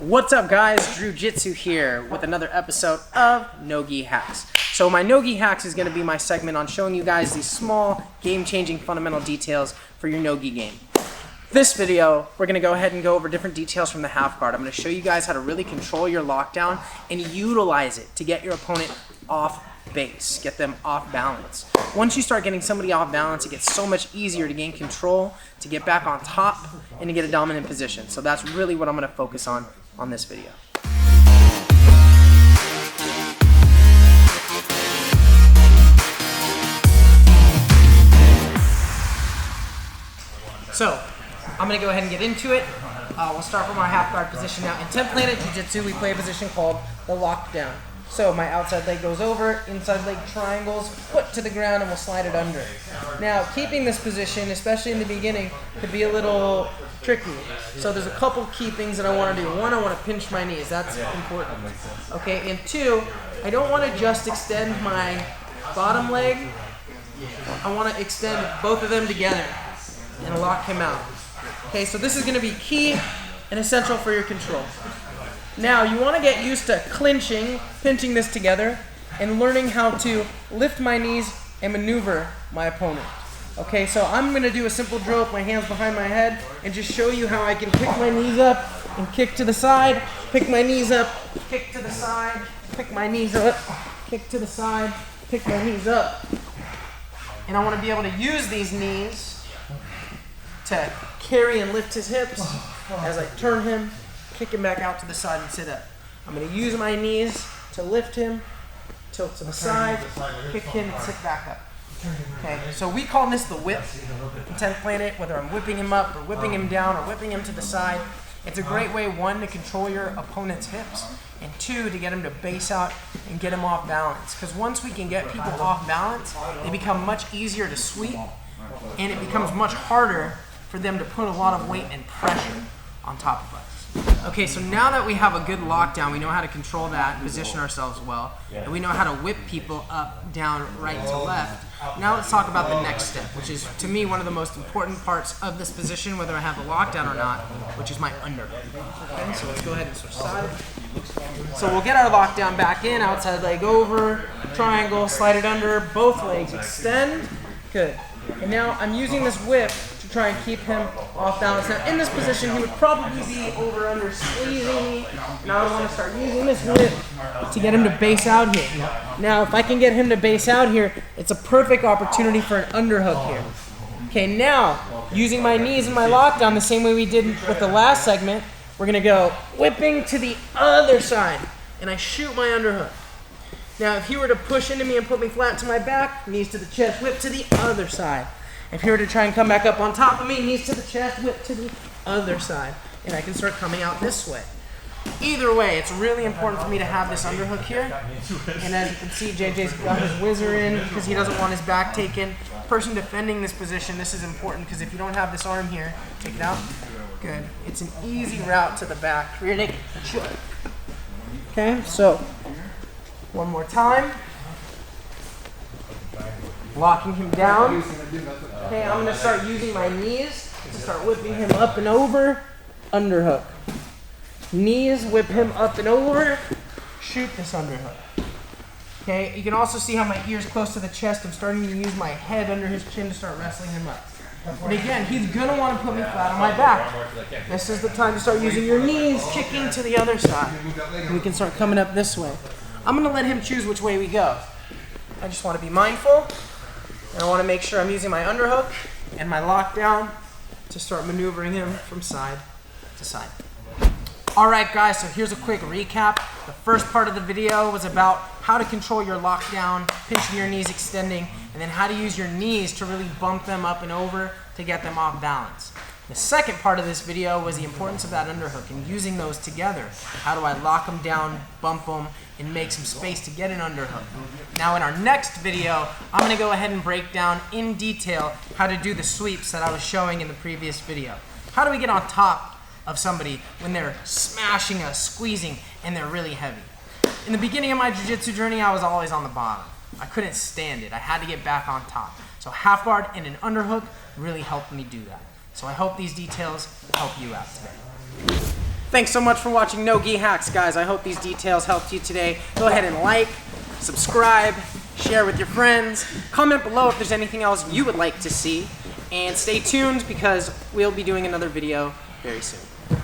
What's up guys, Drewjistsu here with another episode of NOGI Hacks. So my NOGI Hacks is going to be my segment on showing you guys these small, game-changing fundamental details for your NOGI game. This video, we're going to go ahead and go over different details from the half guard. I'm going to show you guys how to really control your lockdown and utilize it to get your opponent off base, get them off balance. Once you start getting somebody off balance, it gets so much easier to gain control, to get back on top, and to get a dominant position. So that's really what I'm going to focus on this video. So, I'm going to go ahead and get into it. We'll start from our half guard position now. In Planet Murrieta, we play a position called the lockdown. So my outside leg goes over, inside leg triangles, foot to the ground, and we'll slide it under. Now, keeping this position, especially in the beginning, could be a little tricky. So there's a couple key things that I want to do. One, I want to pinch my knees. That's important. Okay, and two, I don't want to just extend my bottom leg. I want to extend both of them together and lock him out. Okay, so this is going to be key and essential for your control. Now, you want to get used to clinching, pinching this together, and learning how to lift my knees and maneuver my opponent. Okay, so I'm going to do a simple drill with my hands behind my head and just show you how I can pick my knees up and kick to the side, pick my knees up, kick to the side, pick my knees up, kick to the side, pick my knees up. And I want to be able to use these knees to carry and lift his hips as I turn him, kick him back out to the side and sit up. I'm going to use my knees to lift him, tilt to the side, kick him, and sit back up. Okay, so we call this the whip in 10th Planet, whether I'm whipping him up or whipping him down or whipping him to the side. It's a great way, one, to control your opponent's hips, and two, to get him to base out and get him off balance. Because once we can get people off balance, they become much easier to sweep, and it becomes much harder for them to put a lot of weight and pressure on top of us. Okay, so now that we have a good lockdown, we know how to control that and position ourselves well, and we know how to whip people up, down, right to left. Now let's talk about the next step, which is, to me, one of the most important parts of this position, whether I have the lockdown or not, which is my underhook. Okay, so let's go ahead and switch sides. So we'll get our lockdown back in, outside leg over, triangle, slide it under, both legs extend. Good. And now I'm using this whip to try and keep him off balance. Now in this position, he would probably be over under squeezing me. Now I want to start using this whip to get him to base out here. Now if I can get him to base out here, it's a perfect opportunity for an underhook here. Okay, now using my knees and my lockdown the same way we did with the last segment, we're going to go whipping to the other side, and I shoot my underhook. Now, if he were to push into me and put me flat to my back, knees to the chest, whip to the other side. If he were to try and come back up on top of me, knees to the chest, whip to the other side. And I can start coming out this way. Either way, it's really important for me to have this underhook here. And as you can see, JJ's got his whizzer in because he doesn't want his back taken. Person defending this position, this is important because if you don't have this arm here, take it out. Good. It's an easy route to the back. Rear naked. Okay, so one more time. Locking him down. Okay, I'm going to start using my knees to start whipping him up and over. Underhook. Knees, whip him up and over. Shoot this underhook. Okay, you can also see how my ear's close to the chest. I'm starting to use my head under his chin to start wrestling him up. And again, he's going to want to put me flat on my back. This is the time to start using your knees, kicking to the other side. And we can start coming up this way. I'm going to let him choose which way we go. I just want to be mindful, and I want to make sure I'm using my underhook and my lockdown to start maneuvering him from side to side. Alright guys, so here's a quick recap. The first part of the video was about how to control your lockdown, pinching your knees, extending, and then how to use your knees to really bump them up and over to get them off balance. The second part of this video was the importance of that underhook and using those together. How do I lock them down, bump them, and make some space to get an underhook? Now in our next video, I'm going to go ahead and break down in detail how to do the sweeps that I was showing in the previous video. How do we get on top of somebody when they're smashing us, squeezing, and they're really heavy? In the beginning of my jiu-jitsu journey, I was always on the bottom. I couldn't stand it. I had to get back on top. So half guard and an underhook really helped me do that. So I hope these details help you out today. Thanks so much for watching NOGI Hacks, guys. I hope these details helped you today. Go ahead and like, subscribe, share with your friends, comment below if there's anything else you would like to see, and stay tuned because we'll be doing another video very soon.